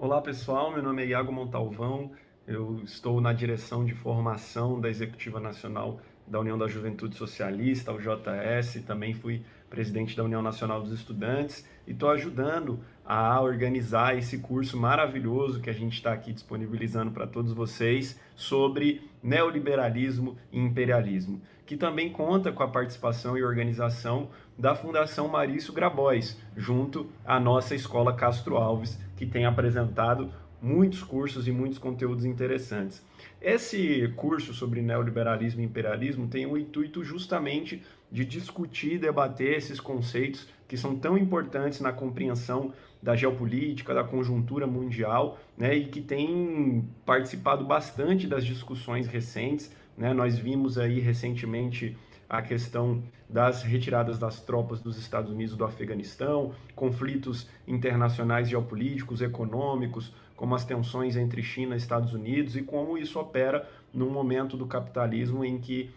Olá pessoal, meu nome é Iago Montalvão, eu estou na direção de formação da Executiva Nacional da União da Juventude Socialista, o JS, também fui presidente da União Nacional dos Estudantes e estou ajudando a organizar esse curso maravilhoso que a gente está aqui disponibilizando para todos vocês sobre neoliberalismo e imperialismo, que também conta com a participação e organização da Fundação Marício Grabois, junto à nossa Escola Castro Alves, que tem apresentado muitos cursos e muitos conteúdos interessantes. Esse curso sobre neoliberalismo e imperialismo tem o intuito justamente de discutir e debater esses conceitos que são tão importantes na compreensão da geopolítica, da conjuntura mundial, né, e que tem participado bastante das discussões recentes, né? Nós vimos aí recentemente a questão das retiradas das tropas dos Estados Unidos do Afeganistão, conflitos internacionais geopolíticos, econômicos, como as tensões entre China e Estados Unidos e como isso opera num momento do capitalismo em que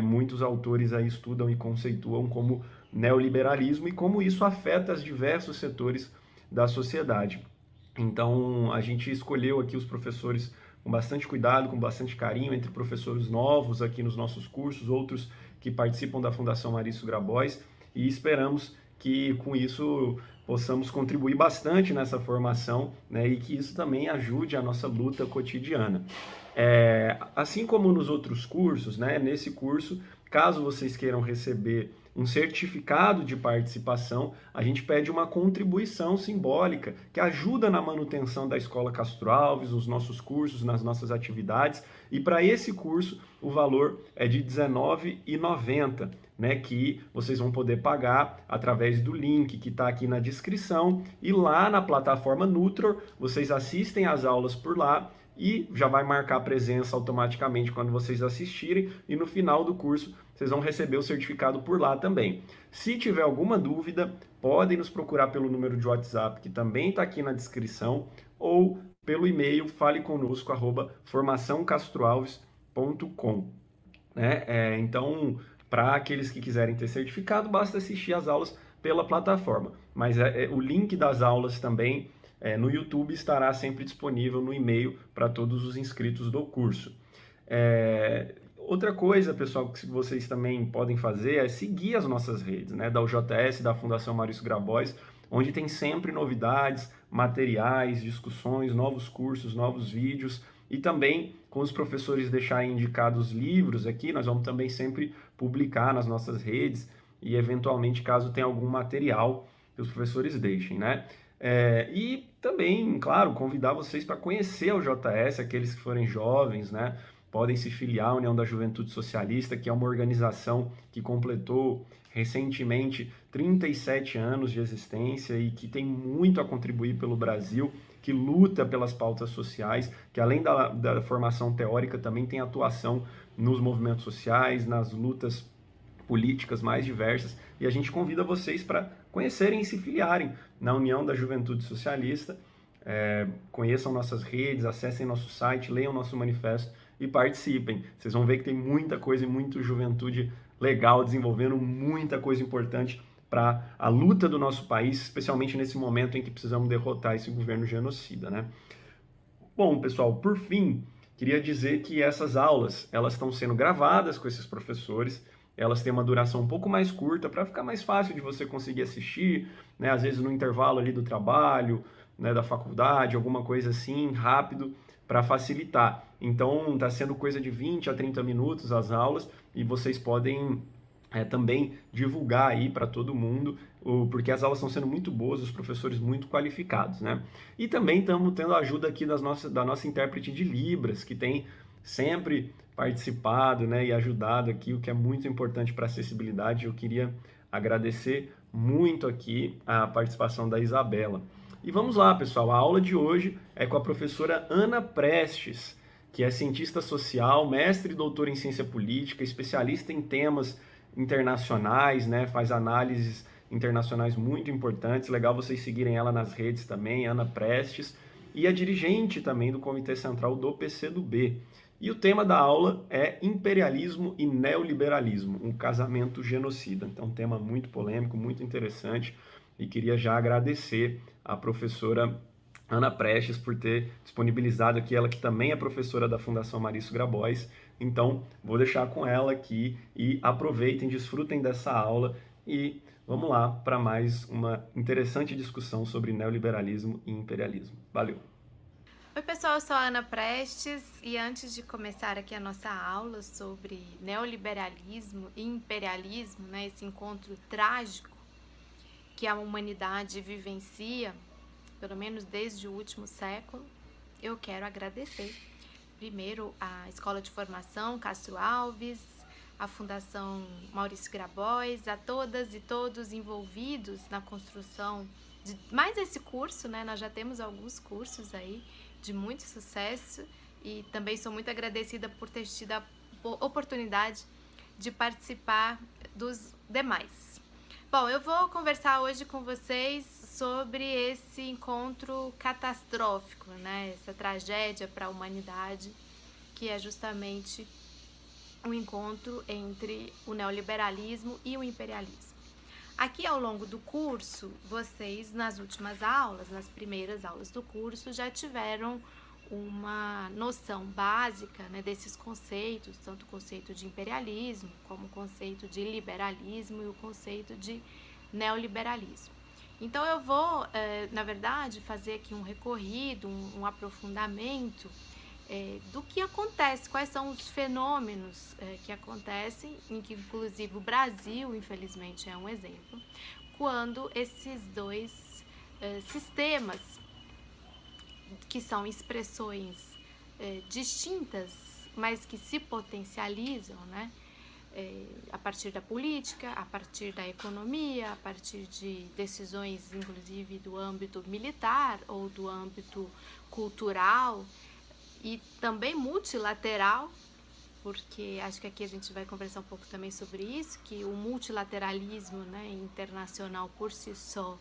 muitos autores aí estudam e conceituam como neoliberalismo e como isso afeta os diversos setores da sociedade. Então, a gente escolheu aqui os professores com bastante cuidado, com bastante carinho, entre professores novos aqui nos nossos cursos, outros que participam da Fundação Marício Grabois, e esperamos que com isso possamos contribuir bastante nessa formação, né, e que isso também ajude a nossa luta cotidiana. Assim como nos outros cursos, né, nesse curso, caso vocês queiram receber um certificado de participação, a gente pede uma contribuição simbólica que ajuda na manutenção da Escola Castro Alves, nos nossos cursos, nas nossas atividades. E para esse curso, o valor é de R$19,90, né, que vocês vão poder pagar através do link que está aqui na descrição. E lá na plataforma Nutror, vocês assistem às aulas por lá e já vai marcar presença automaticamente quando vocês assistirem, e no final do curso vocês vão receber o certificado por lá também. Se tiver alguma dúvida, podem nos procurar pelo número de WhatsApp, que também está aqui na descrição, ou pelo e-mail faleconosco@formaçãocastroalves.com, né? Então, para aqueles que quiserem ter certificado, basta assistir às aulas pela plataforma. Mas o link das aulas também no YouTube estará sempre disponível no e-mail para todos os inscritos do curso. Outra coisa, pessoal, que vocês também podem fazer é seguir as nossas redes, né, da UJS, da Fundação Marício Grabois, onde tem sempre novidades, materiais, discussões, novos cursos, novos vídeos, e também com os professores deixarem indicados livros aqui, nós vamos também sempre publicar nas nossas redes e eventualmente caso tenha algum material que os professores deixem, né? E também, claro, convidar vocês para conhecer o JS, aqueles que forem jovens, né? Podem se filiar à União da Juventude Socialista, que é uma organização que completou recentemente 37 anos de existência e que tem muito a contribuir pelo Brasil, que luta pelas pautas sociais, que além da formação teórica também tem atuação nos movimentos sociais, nas lutas políticas mais diversas, e a gente convida vocês para conhecerem e se filiarem na União da Juventude Socialista. Conheçam nossas redes, acessem nosso site, leiam nosso manifesto e participem. Vocês vão ver que tem muita coisa e muita juventude legal desenvolvendo muita coisa importante para a luta do nosso país, especialmente nesse momento em que precisamos derrotar esse governo genocida, né? Bom, pessoal, por fim, queria dizer que essas aulas, elas estão sendo gravadas com esses professores, elas têm uma duração um pouco mais curta para ficar mais fácil de você conseguir assistir, né? Às vezes no intervalo ali do trabalho, né, da faculdade, alguma coisa assim, rápido, para facilitar. Então, está sendo coisa de 20 a 30 minutos as aulas, e vocês podem também divulgar aí para todo mundo, porque as aulas estão sendo muito boas, os professores muito qualificados, né? E também estamos tendo a ajuda aqui da nossa intérprete de Libras, que tem sempre participado, né, e ajudado aqui, o que é muito importante para a acessibilidade. Eu queria agradecer muito aqui a participação da Isabela. E vamos lá, pessoal, a aula de hoje é com a professora Ana Prestes, que é cientista social, mestre e doutora em ciência política, especialista em temas internacionais, né, faz análises internacionais muito importantes. Legal vocês seguirem ela nas redes também, Ana Prestes, e é dirigente também do Comitê Central do PCdoB. E o tema da aula é imperialismo e neoliberalismo, um casamento genocida. Então, um tema muito polêmico, muito interessante, e queria já agradecer a professora Ana Prestes, por ter disponibilizado aqui, ela que também é professora da Fundação Marício Grabois. Então, vou deixar com ela aqui e aproveitem, desfrutem dessa aula e vamos lá para mais uma interessante discussão sobre neoliberalismo e imperialismo. Valeu! Oi pessoal, eu sou a Ana Prestes e antes de começar aqui a nossa aula sobre neoliberalismo e imperialismo, né, esse encontro trágico que a humanidade vivencia, pelo menos desde o último século, eu quero agradecer primeiro a Escola de Formação Castro Alves, a Fundação Maurício Grabois, a todas e todos envolvidos na construção de mais esse curso, né? Nós já temos alguns cursos aí de muito sucesso e também sou muito agradecida por ter tido a oportunidade de participar dos demais. Bom, eu vou conversar hoje com vocês sobre esse encontro catastrófico, né? Essa tragédia para a humanidade, que é justamente o encontro entre o neoliberalismo e o imperialismo. Aqui ao longo do curso, vocês nas últimas aulas, nas primeiras aulas do curso, já tiveram uma noção básica, né, desses conceitos, tanto o conceito de imperialismo, como o conceito de liberalismo e o conceito de neoliberalismo. Então eu vou, na verdade, fazer aqui um recorrido, um aprofundamento do que acontece, quais são os fenômenos que acontecem, em que inclusive o Brasil, infelizmente, é um exemplo, quando esses dois sistemas, que são expressões distintas, mas que se potencializam, né? A partir da política, a partir da economia, a partir de decisões, inclusive, do âmbito militar ou do âmbito cultural, e também multilateral, porque acho que aqui a gente vai conversar um pouco também sobre isso, que o multilateralismo, né, internacional por si só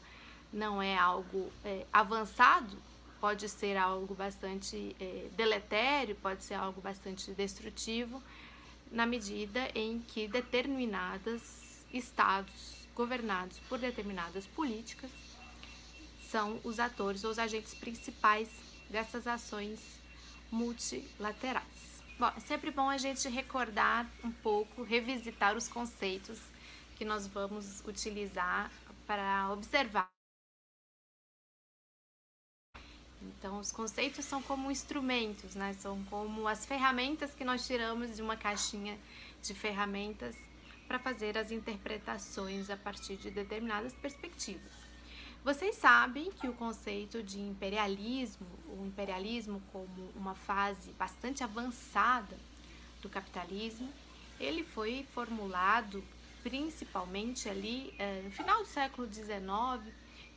não é algo avançado, pode ser algo bastante deletério, pode ser algo bastante destrutivo, na medida em que determinados estados governados por determinadas políticas são os atores ou os agentes principais dessas ações multilaterais. Bom, é sempre bom a gente recordar um pouco, revisitar os conceitos que nós vamos utilizar para observar. Então, os conceitos são como instrumentos, né? São como as ferramentas que nós tiramos de uma caixinha de ferramentas para fazer as interpretações a partir de determinadas perspectivas. Vocês sabem que o conceito de imperialismo, o imperialismo como uma fase bastante avançada do capitalismo, ele foi formulado principalmente ali no final do século XIX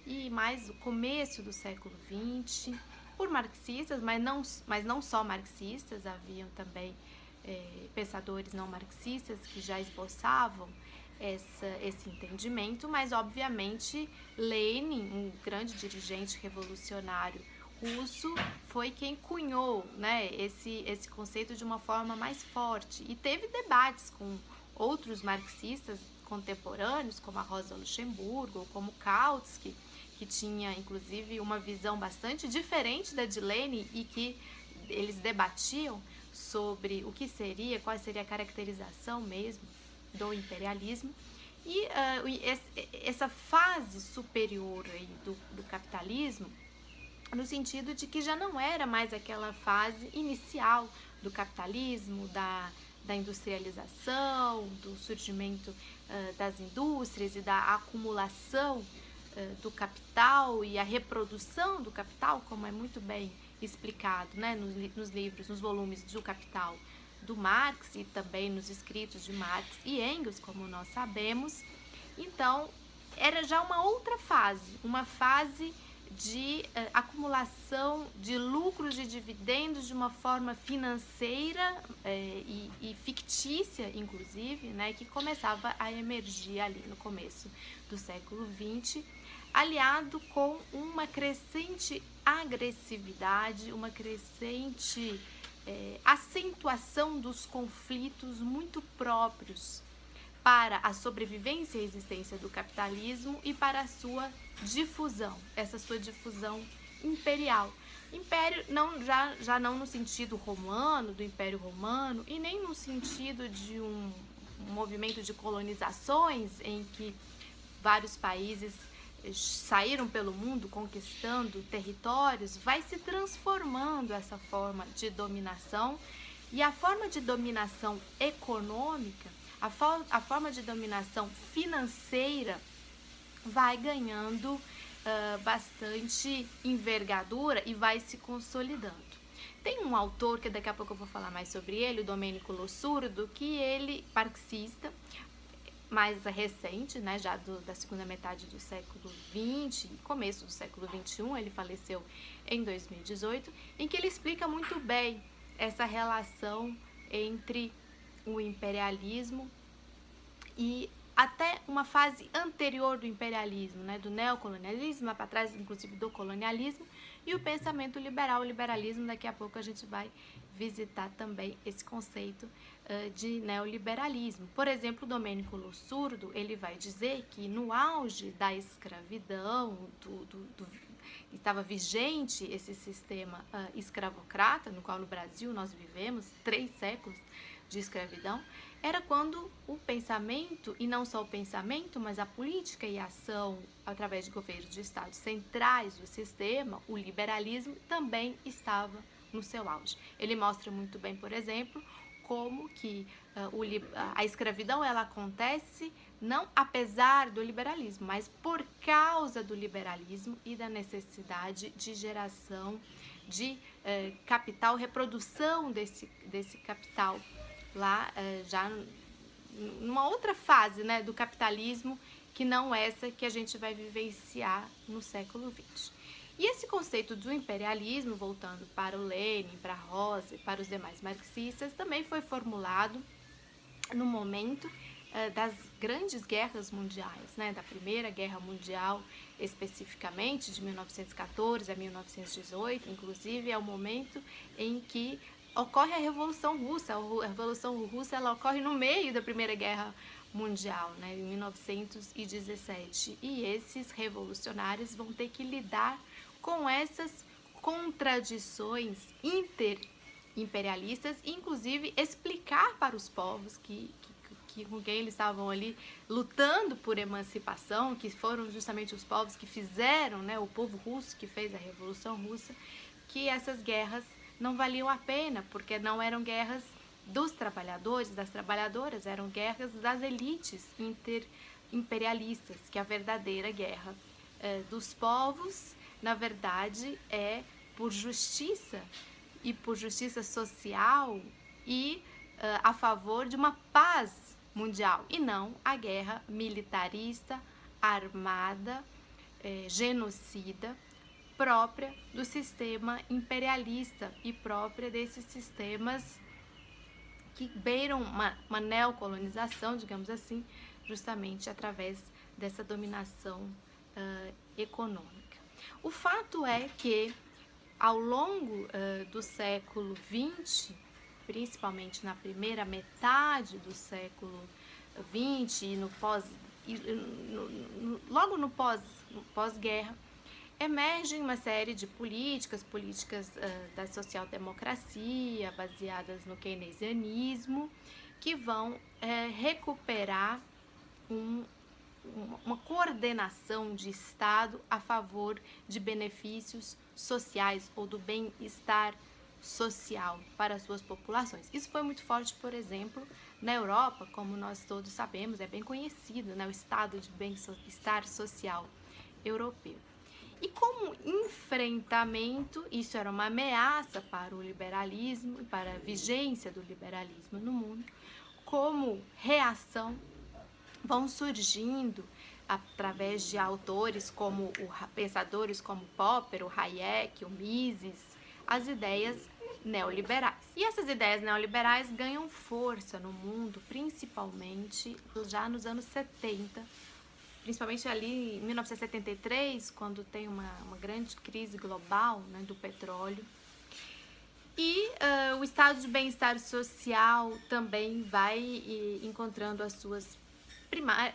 e mais o começo do século XX, por marxistas, mas não só marxistas, haviam também pensadores não marxistas que já esboçavam esse entendimento, mas obviamente Lenin, um grande dirigente revolucionário russo, foi quem cunhou, né, esse conceito de uma forma mais forte e teve debates com outros marxistas contemporâneos, como a Rosa Luxemburgo, ou como Kautsky, que tinha inclusive uma visão bastante diferente da de Lenin e que eles debatiam sobre o que seria, qual seria a caracterização mesmo do imperialismo. E essa fase superior aí do capitalismo, no sentido de que já não era mais aquela fase inicial do capitalismo, da industrialização, do surgimento das indústrias e da acumulação do capital e a reprodução do capital, como é muito bem explicado, né, nos livros, nos volumes do Capital do Marx e também nos escritos de Marx e Engels, como nós sabemos. Então, era já uma outra fase, uma fase de acumulação de lucros e dividendos de uma forma financeira e fictícia, inclusive, né, que começava a emergir ali no começo do século XX, aliado com uma crescente agressividade, uma crescente acentuação dos conflitos muito próprios para a sobrevivência e existência do capitalismo e para a sua difusão, essa sua difusão imperial. Império já não no sentido romano, do Império Romano, e nem no sentido de um movimento de colonizações em que vários países saíram pelo mundo conquistando territórios, vai se transformando essa forma de dominação, e a forma de dominação econômica, a forma de dominação financeira vai ganhando bastante envergadura e vai se consolidando. Tem um autor, que daqui a pouco eu vou falar mais sobre ele, o Domenico Losurdo, que ele, marxista, mais recente, né, já da segunda metade do século XX, começo do século XXI, ele faleceu em 2018, em que ele explica muito bem essa relação entre o imperialismo e até uma fase anterior do imperialismo, né, do neocolonialismo, lá para trás, inclusive do colonialismo, e o pensamento liberal, o liberalismo. Daqui a pouco a gente vai visitar também esse conceito de neoliberalismo. Por exemplo, o Domenico Losurdo, ele vai dizer que no auge da escravidão, estava vigente esse sistema escravocrata, no qual no Brasil nós vivemos 3 séculos de escravidão, era quando o pensamento, e não só o pensamento, mas a política e a ação através de governos de estados centrais do sistema, o liberalismo também estava no seu auge. Ele mostra muito bem, por exemplo, como que a escravidão ela acontece não apesar do liberalismo, mas por causa do liberalismo e da necessidade de geração de capital, reprodução desse capital lá já numa outra fase, né, do capitalismo, que não essa que a gente vai vivenciar no século XX. E esse conceito do imperialismo, voltando para o Lenin, para Rosa e para os demais marxistas, também foi formulado no momento das grandes guerras mundiais, né, da Primeira Guerra Mundial especificamente, de 1914 a 1918, inclusive é o momento em que ocorre a Revolução Russa. A Revolução Russa ela ocorre no meio da Primeira Guerra Mundial, né, em 1917, e esses revolucionários vão ter que lidar com essas contradições interimperialistas, e inclusive explicar para os povos com quem eles estavam ali lutando por emancipação, que foram justamente os povos que fizeram, né, o povo russo que fez a Revolução Russa, que essas guerras não valiam a pena, porque não eram guerras dos trabalhadores, das trabalhadoras, eram guerras das elites imperialistas, que a verdadeira guerra dos povos, na verdade, é por justiça e por justiça social e a favor de uma paz mundial, e não a guerra militarista, armada, genocida, própria do sistema imperialista e própria desses sistemas que beiram uma neocolonização, digamos assim, justamente através dessa dominação econômica. O fato é que, ao longo do século XX, principalmente na primeira metade do século XX e logo no pós-guerra, emergem uma série de políticas da social-democracia, baseadas no keynesianismo, que vão recuperar uma coordenação de Estado a favor de benefícios sociais ou do bem-estar social para as suas populações. Isso foi muito forte, por exemplo, na Europa, como nós todos sabemos, é bem conhecido, né, o estado de bem-estar social europeu. E como enfrentamento, isso era uma ameaça para o liberalismo e para a vigência do liberalismo no mundo, como reação vão surgindo através de autores como pensadores como Popper, o Hayek, o Mises, as ideias neoliberais. E essas ideias neoliberais ganham força no mundo, principalmente já nos anos 70, principalmente ali em 1973, quando tem uma grande crise global, né, do petróleo. E o estado de bem-estar social também vai encontrando as suas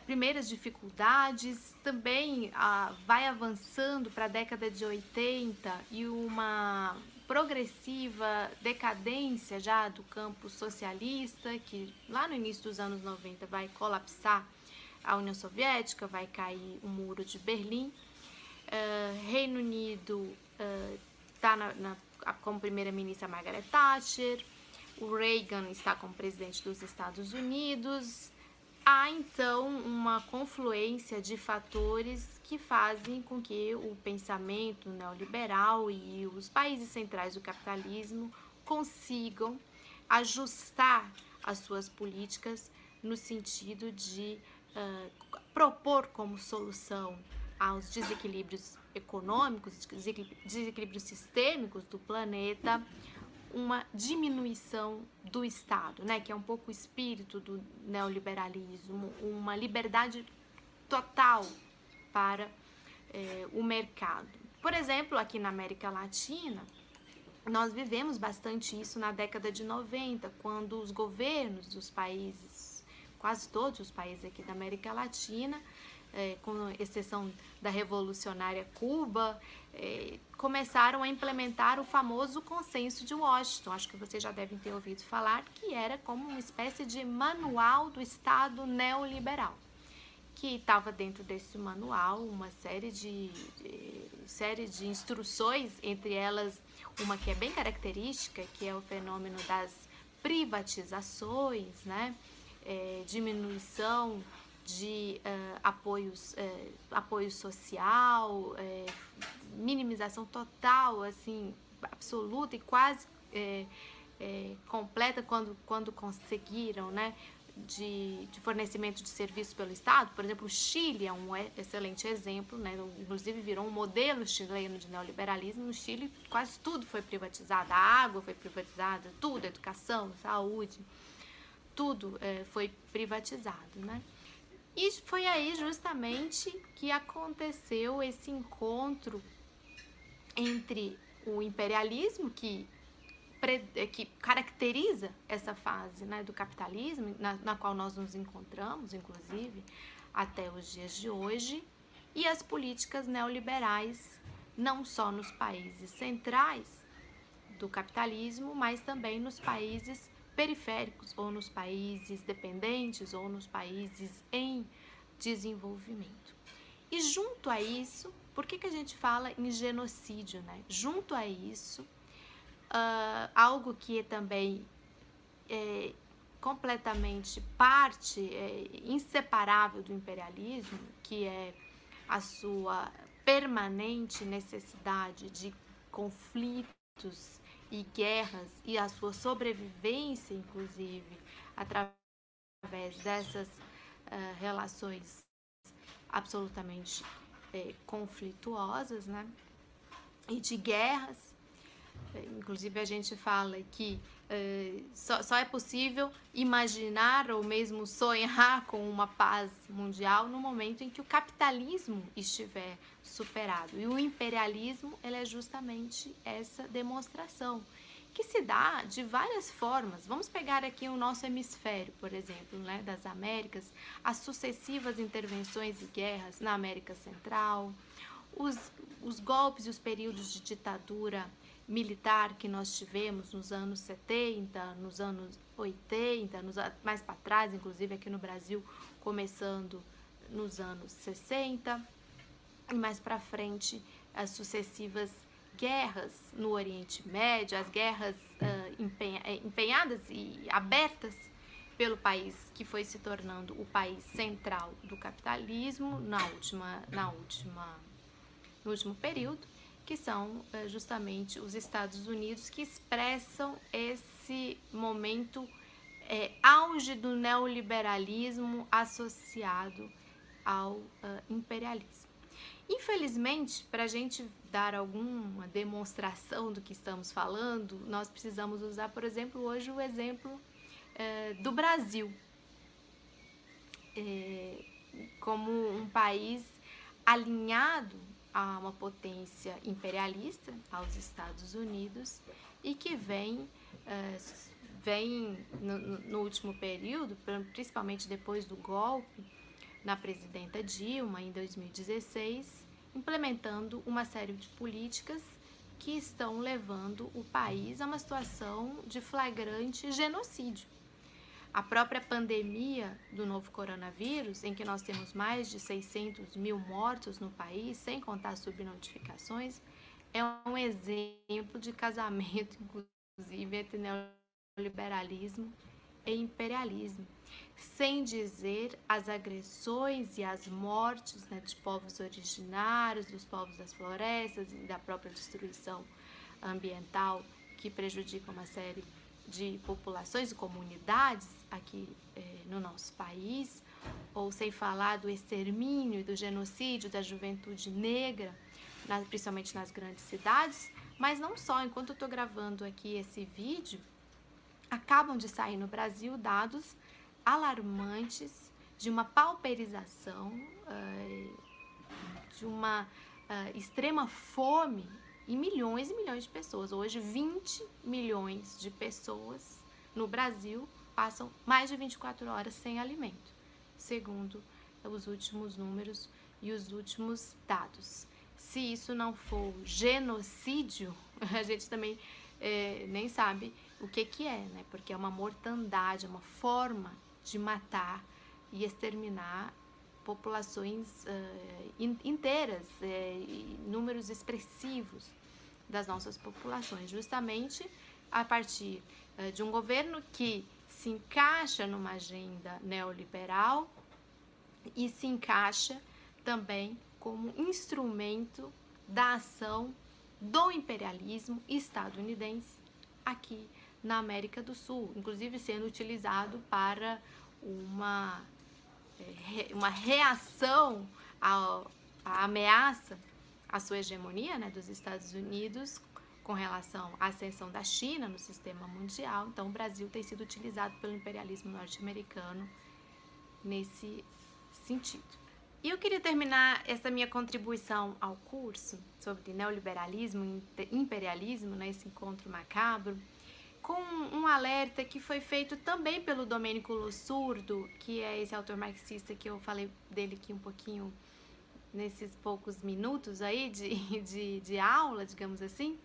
primeiras dificuldades, também vai avançando para a década de 80 e uma progressiva decadência já do campo socialista, que lá no início dos anos 90 vai colapsar a União Soviética, vai cair o Muro de Berlim. Reino Unido está como primeira-ministra Margaret Thatcher, o Reagan está como presidente dos Estados Unidos. Há então uma confluência de fatores que fazem com que o pensamento neoliberal e os países centrais do capitalismo consigam ajustar as suas políticas no sentido de propor como solução aos desequilíbrios econômicos, desequilíbrios sistêmicos do planeta, uma diminuição do Estado, né, que é um pouco o espírito do neoliberalismo, uma liberdade total para o mercado. Por exemplo, aqui na América Latina, nós vivemos bastante isso na década de 90, quando os governos dos países, quase todos os países aqui da América Latina, com exceção da revolucionária Cuba, começaram a implementar o famoso Consenso de Washington. Acho que vocês já devem ter ouvido falar, que era como uma espécie de manual do Estado neoliberal, que estava dentro desse manual uma série de instruções, entre elas uma que é bem característica, que é o fenômeno das privatizações, né? Diminuição de apoio social, minimização total, assim, absoluta e quase completa quando conseguiram, né, de fornecimento de serviços pelo Estado. Por exemplo, o Chile é um excelente exemplo, né, inclusive virou um modelo chileno de neoliberalismo. No Chile quase tudo foi privatizado, a água foi privatizada, tudo, educação, saúde, tudo foi privatizado, né? E foi aí justamente que aconteceu esse encontro entre o imperialismo, que caracteriza essa fase, né, do capitalismo, na qual nós nos encontramos, inclusive, até os dias de hoje, e as políticas neoliberais, não só nos países centrais do capitalismo, mas também nos países periféricos, ou nos países dependentes, ou nos países em desenvolvimento. E junto a isso, por que a gente fala em genocídio, né? Junto a isso, algo que é também completamente parte inseparável do imperialismo, que é a sua permanente necessidade de conflitos e guerras e a sua sobrevivência, inclusive, através dessas relações absolutamente conflituosas, né? E de guerras. Inclusive, a gente fala que só é possível imaginar ou mesmo sonhar com uma paz mundial no momento em que o capitalismo estiver superado. E o imperialismo, ele é justamente essa demonstração, que se dá de várias formas. Vamos pegar aqui o nosso hemisfério, por exemplo, né, das Américas, as sucessivas intervenções e guerras na América Central, os golpes e os períodos de ditadura militar que nós tivemos nos anos 70, nos anos 80, mais para trás, inclusive aqui no Brasil, começando nos anos 60, e mais para frente as sucessivas guerras no Oriente Médio, as guerras empenhadas e abertas pelo país que foi se tornando o país central do capitalismo no último período, que são justamente os Estados Unidos, que expressam esse momento auge do neoliberalismo associado ao imperialismo. Infelizmente, para a gente dar alguma demonstração do que estamos falando, nós precisamos usar, por exemplo, hoje o exemplo do Brasil, como um país alinhado a uma potência imperialista, aos Estados Unidos, e que vem no último período, principalmente depois do golpe, na presidenta Dilma em 2016, implementando uma série de políticas que estão levando o país a uma situação de flagrante genocídio. A própria pandemia do novo coronavírus, em que nós temos mais de 600 mil mortos no país, sem contar subnotificações, é um exemplo de casamento, inclusive, entre neoliberalismo e imperialismo, sem dizer as agressões e as mortes, né, de povos originários, dos povos das florestas e da própria destruição ambiental que prejudica uma série de populações e comunidades aqui no nosso país, ou sem falar do extermínio e do genocídio da juventude negra, principalmente nas grandes cidades. Mas não só, enquanto eu estou gravando aqui esse vídeo, acabam de sair no Brasil dados alarmantes de uma pauperização, de uma extrema fome em milhões e milhões de pessoas. Hoje, 20 milhões de pessoas no Brasil passam mais de 24 horas sem alimento, segundo os últimos números e os últimos dados. Se isso não for genocídio, a gente também nem sabe o que é, né? Porque é uma mortandade, é uma forma de matar e exterminar populações inteiras, números expressivos das nossas populações, justamente a partir de um governo que se encaixa numa agenda neoliberal e se encaixa também como instrumento da ação do imperialismo estadunidense aqui na América do Sul, inclusive sendo utilizado para uma reação à ameaça à sua hegemonia, né, dos Estados Unidos com relação à ascensão da China no sistema mundial. Então, o Brasil tem sido utilizado pelo imperialismo norte-americano nesse sentido. E eu queria terminar essa minha contribuição ao curso sobre neoliberalismo e imperialismo, nesse encontro macabro, com um alerta que foi feito também pelo Domênico Lossurdo, que é esse autor marxista que eu falei dele aqui um pouquinho nesses poucos minutos aí de aula, digamos assim,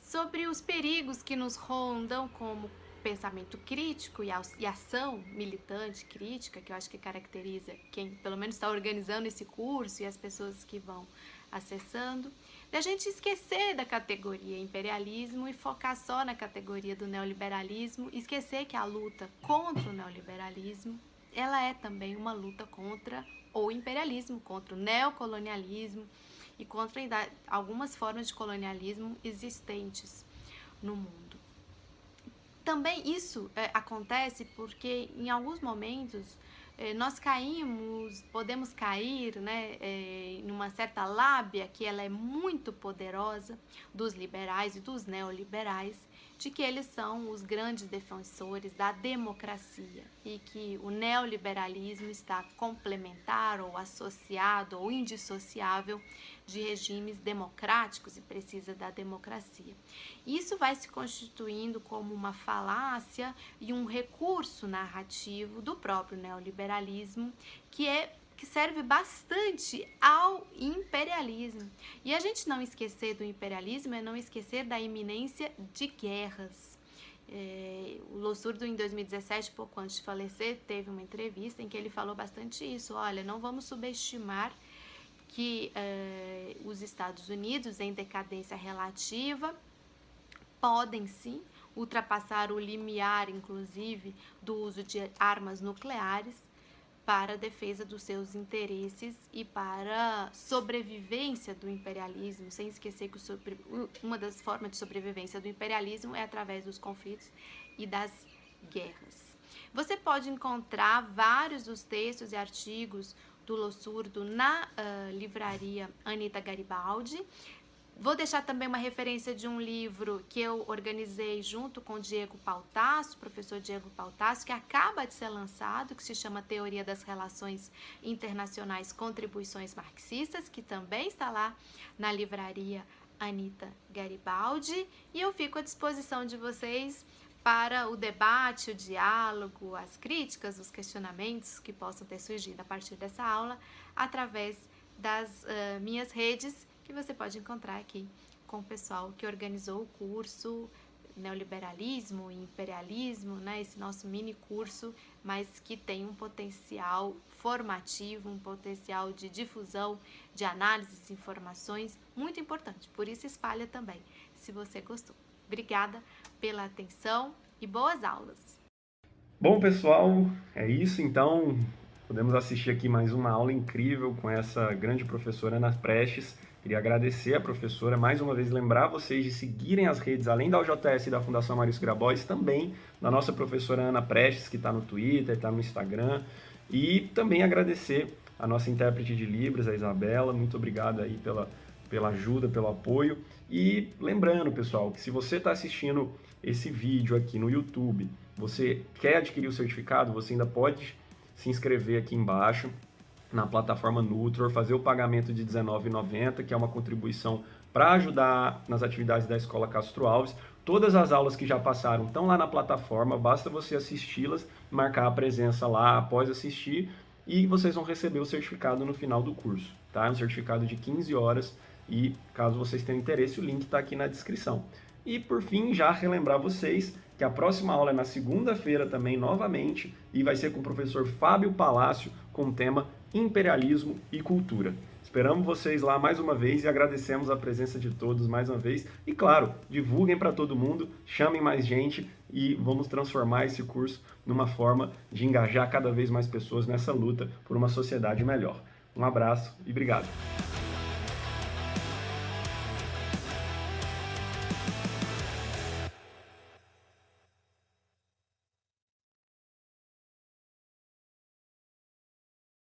sobre os perigos que nos rondam como pensamento crítico e ação militante crítica, que eu acho que caracteriza quem pelo menos está organizando esse curso e as pessoas que vão acessando, da gente esquecer da categoria imperialismo e focar só na categoria do neoliberalismo, esquecer que a luta contra o neoliberalismo, ela é também uma luta contra o imperialismo, contra o neocolonialismo e contra algumas formas de colonialismo existentes no mundo. Também isso acontece porque em alguns momentos nós podemos cair, né, numa certa lábia que ela é muito poderosa dos liberais e dos neoliberais, de que eles são os grandes defensores da democracia e que o neoliberalismo está complementar ou associado ou indissociável de regimes democráticos e precisa da democracia. Isso vai se constituindo como uma falácia e um recurso narrativo do próprio neoliberalismo que serve bastante ao imperialismo. E a gente não esquecer do imperialismo é não esquecer da iminência de guerras. O Lossurdo, em 2017, pouco antes de falecer, teve uma entrevista em que ele falou bastante isso. Olha, não vamos subestimar que os Estados Unidos, em decadência relativa, podem sim ultrapassar o limiar, inclusive, do uso de armas nucleares para a defesa dos seus interesses e para a sobrevivência do imperialismo, sem esquecer que uma das formas de sobrevivência do imperialismo é através dos conflitos e das guerras. Você pode encontrar vários dos textos e artigos do Lossurdo na livraria Anita Garibaldi. Vou deixar também uma referência de um livro que eu organizei junto com Diego Pautasso, professor Diego Pautasso, que acaba de ser lançado, que se chama Teoria das Relações Internacionais, Contribuições Marxistas, que também está lá na livraria Anita Garibaldi. E eu fico à disposição de vocês para o debate, o diálogo, as críticas, os questionamentos que possam ter surgido a partir dessa aula, através das minhas redes, que você pode encontrar aqui com o pessoal que organizou o curso Neoliberalismo e Imperialismo, né? Esse nosso mini curso, mas que tem um potencial formativo, um potencial de difusão, de análises, informações, muito importante. Por isso, espalha também, se você gostou. Obrigada pela atenção e boas aulas! Bom, pessoal, é isso. Então, podemos assistir aqui mais uma aula incrível com essa grande professora Ana Prestes. Queria agradecer a professora, mais uma vez lembrar vocês de seguirem as redes, além da UJS e da Fundação Maurício Grabois, também da nossa professora Ana Prestes, que está no Twitter, está no Instagram, e também agradecer a nossa intérprete de Libras, a Isabela. Muito obrigado aí pela ajuda, pelo apoio. E lembrando, pessoal, que se você está assistindo esse vídeo aqui no YouTube, você quer adquirir o certificado, você ainda pode se inscrever aqui embaixo na plataforma Nutror, fazer o pagamento de R$19,90, que é uma contribuição para ajudar nas atividades da Escola Castro Alves. Todas as aulas que já passaram estão lá na plataforma, basta você assisti-las, marcar a presença lá após assistir, e vocês vão receber o certificado no final do curso, tá? É um certificado de 15 horas, e caso vocês tenham interesse, o link está aqui na descrição. E por fim, já relembrar vocês que a próxima aula é na segunda-feira também, novamente, e vai ser com o professor Fábio Palácio, com o tema Imperialismo e Cultura. Esperamos vocês lá mais uma vez e agradecemos a presença de todos mais uma vez. E claro, divulguem para todo mundo, chamem mais gente e vamos transformar esse curso numa forma de engajar cada vez mais pessoas nessa luta por uma sociedade melhor. Um abraço e obrigado!